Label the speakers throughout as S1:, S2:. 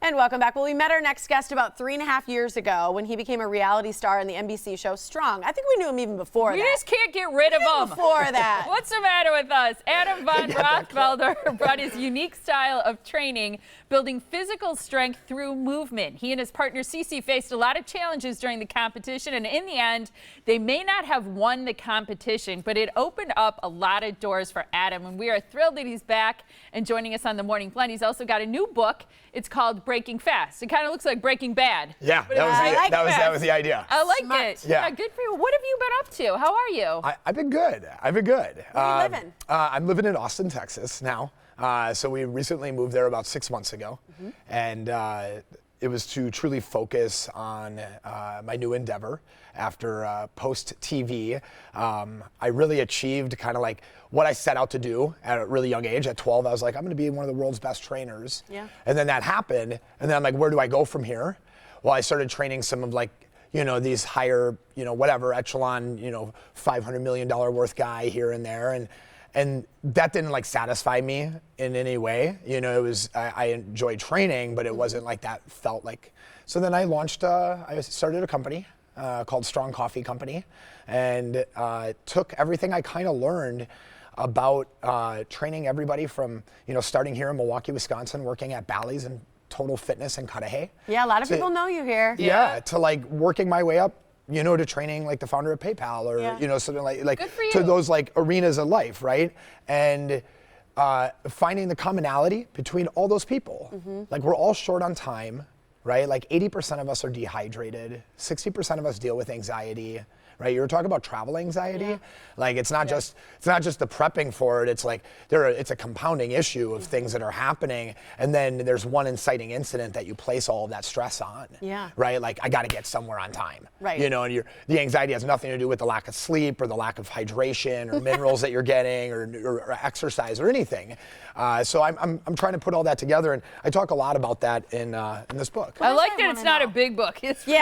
S1: And welcome back. Well, we met our next guest about 3.5 years ago when he became a reality star in the NBC show Strong. I think we knew him even before that.
S2: We just can't get rid of him.
S1: Before that.
S2: What's the matter with us? Adam Von Rothfelder brought his unique style of training, building physical strength through movement. He and his partner Cece faced a lot of challenges during the competition, and in the end, they may not have won the competition, but it opened up a lot of doors for Adam, and we are thrilled that he's back and joining us on the Morning Blend. He's also got a new book. It's called Breaking Fast. It kind of looks like Breaking Bad.
S3: Yeah, that was the idea.
S2: I like it.
S3: Yeah,
S2: good for you. What have you been up to? How are you?
S3: I've been good. Where
S1: are you living?
S3: I'm living in Austin, Texas now. So we recently moved there about 6 months ago, and it was to truly focus on my new endeavor after post-TV. I really achieved kind of like what I set out to do at a really young age. At 12, I was like, I'm going to be one of the world's best trainers. Yeah. And then that happened, and then I'm like, where do I go from here? Well, I started training some of like, these higher, whatever echelon, $500 million worth guy here and there. And that didn't like satisfy me in any way. It was, I enjoyed training, but it wasn't like that felt like. So then I started a company called Strong Coffee Company, and took everything I kind of learned about training everybody from, starting here in Milwaukee, Wisconsin, working at Bally's and Total Fitness and Cudahy.
S1: Yeah, a lot of people know you here.
S3: Yeah, to like working my way up, to training like the founder of PayPal or, something like to those like arenas of life, right? And finding the commonality between all those people. Like we're all short on time, right? Like 80% of us are dehydrated, 60% of us deal with anxiety. Right, you were talking about travel anxiety. Like it's not just the prepping for it. It's like it's a compounding issue of things that are happening, and then there's one inciting incident that you place all of that stress on. Yeah. Right, like I got to get somewhere on time. Right. And the anxiety has nothing to do with the lack of sleep or the lack of hydration or minerals that you're getting or exercise or anything. So I'm trying to put all that together, and I talk a lot about that in this book.
S2: I like that it's not a big book. It's
S3: no.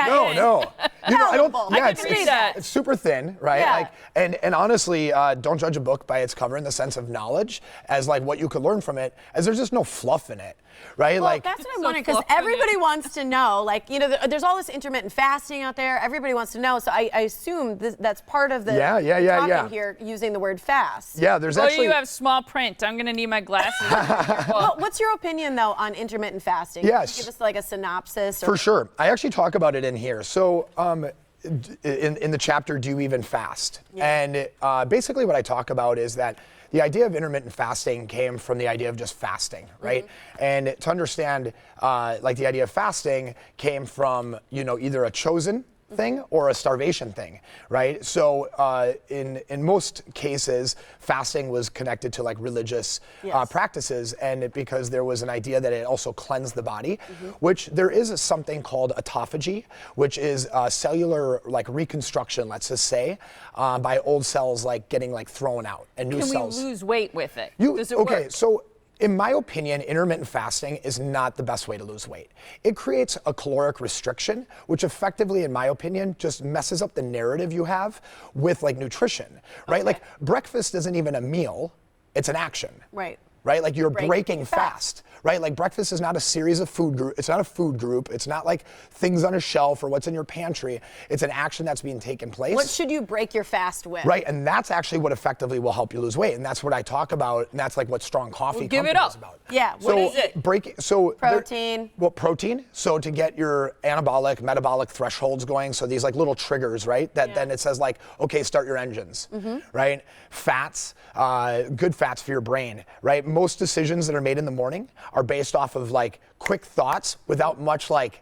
S3: I don't. Yeah,
S2: I can see that.
S3: It's super thin, right?
S1: Yeah.
S3: Like, and honestly, don't judge a book by its cover in the sense of knowledge as like what you could learn from it, as there's just no fluff in it, right?
S1: Well, that's what I'm wondering, because everybody wants to know, like, there's all this intermittent fasting out there. Everybody wants to know, so I assume that's part of the talking here, using the word fast.
S3: Yeah, there's actually.
S2: you have small print. I'm going to need my glasses.
S1: Well, what's your opinion, though, on intermittent fasting?
S3: Yes.
S1: Can you give us like a synopsis?
S3: For sure. I actually talk about it in here. So, in the chapter, Do You Even Fast? Yeah. And basically what I talk about is that the idea of intermittent fasting came from the idea of just fasting, right? And to understand, like the idea of fasting came from, either a chosen thing or a starvation thing, right? So in most cases, fasting was connected to like religious practices, and because there was an idea that it also cleansed the body, which there is something called autophagy, which is cellular like reconstruction, let's just say, by old cells like getting like thrown out and new cells.
S2: Can we lose weight with it? Does it
S3: okay,
S2: work?
S3: so in my opinion, intermittent fasting is not the best way to lose weight. It creates a caloric restriction, which effectively, in my opinion, just messes up the narrative you have with like nutrition, right? Like breakfast isn't even a meal, it's an action. Right. Right? Like you're breaking fast, right? Like breakfast is not a series of food group. It's not a food group. It's not like things on a shelf or what's in your pantry. It's an action that's being taken place.
S1: What should you break your fast with?
S3: Right, and that's actually what effectively will help you lose weight, and that's what I talk about, and that's like what Strong Coffee Company is about.
S1: Yeah, what is it?
S3: Protein. Protein. So to get your anabolic, metabolic thresholds going, so these like little triggers, right? That then it says like, okay, start your engines, right? Fats, good fats for your brain, right? Most decisions that are made in the morning are based off of like quick thoughts without much like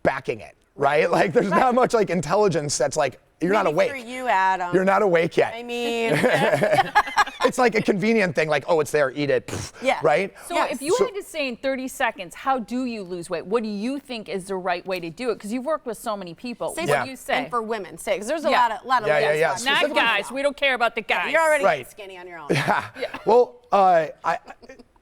S3: backing it, right? Like there's not much like intelligence that's like, you're not awake.
S1: For you, Adam.
S3: You're not awake yet.
S1: I mean,
S3: it's like a convenient thing, like, oh, it's there, eat it, right?
S2: So if you had to say in 30 seconds, how do you lose weight? What do you think is the right way to do it? Because you've worked with so many people. What do you say?
S1: And for women, say, because there's a lot of ladies.
S2: Not guys. We don't care about the guys.
S1: You're already skinny on your own.
S3: Well,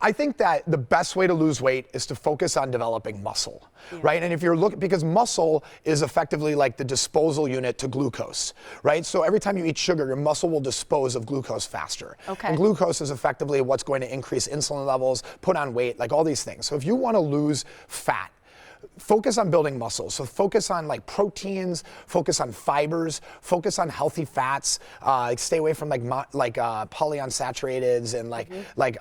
S3: I think that the best way to lose weight is to focus on developing muscle, right? And if you're looking, because muscle is effectively like the disposal unit to glucose, right? So every time you eat sugar, your muscle will dispose of glucose faster. And glucose is effectively what's going to increase insulin levels, put on weight, like all these things. So if you want to lose fat, focus on building muscle. So focus on like proteins, focus on fibers, focus on healthy fats, stay away from polyunsaturated and like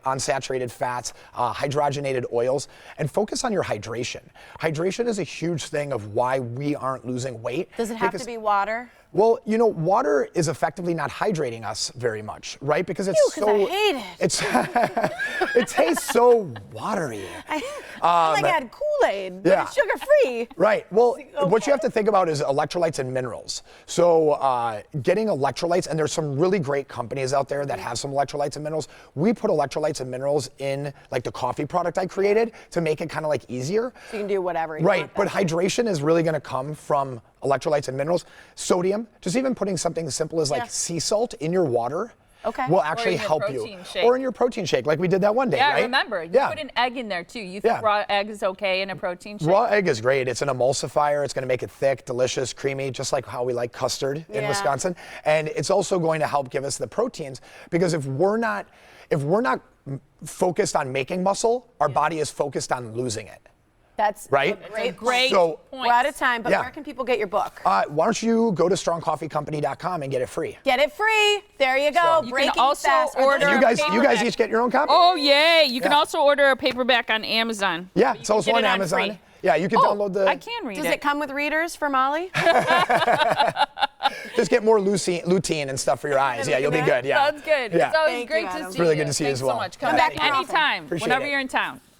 S3: unsaturated fats, hydrogenated oils, and focus on your hydration. Hydration is a huge thing of why we aren't losing weight.
S1: Does it have to be water?
S3: Well, you know, water is effectively not hydrating us very much, right? Because it's
S1: I hate it.
S3: It's it tastes so watery.
S1: I had Kool-Aid, but it's sugar-free.
S3: Right. Well, what you have to think about is electrolytes and minerals. So getting electrolytes, and there's some really great companies out there that have some electrolytes and minerals. We put electrolytes and minerals in like the coffee product I created to make it kind of like easier.
S1: So you can do whatever you
S3: want.
S1: Right,
S3: but hydration is really going to come from electrolytes and minerals. Sodium, just even putting something as simple as like sea salt in your water will actually help you. Or in your protein shake, like we did that one day, right?
S2: Yeah, remember, you put an egg in there too. You think raw egg is okay in a protein shake?
S3: Raw egg is great. It's an emulsifier. It's going to make it thick, delicious, creamy, just like how we like custard in Wisconsin. And it's also going to help give us the proteins, because if we're not focused on making muscle, our body is focused on losing it.
S1: That's
S3: right.
S1: Great
S2: point.
S1: We're out of time, but where can people get your book?
S3: Why don't you go to strongcoffeecompany.com and get it free?
S1: Get it free. There you go.
S2: You
S1: Breaking
S2: can also
S1: fast.
S2: order.
S3: You guys each get your own copy?
S4: Oh, yay. You can also order a paperback on Amazon.
S3: Yeah, it's also on Amazon.
S4: Free.
S3: Yeah, you can download the.
S4: I can read it.
S1: Does it come with readers for Molly?
S3: Just get more lutein and stuff for your eyes. Yeah, you'll be good. Yeah.
S2: Sounds good.
S3: Yeah.
S2: It's always great to see you.
S3: It's really good to see you as well.
S2: Thanks so much. Come back
S1: Thank you.
S2: anytime,
S3: Appreciate
S2: whenever
S3: it.
S2: you're in town.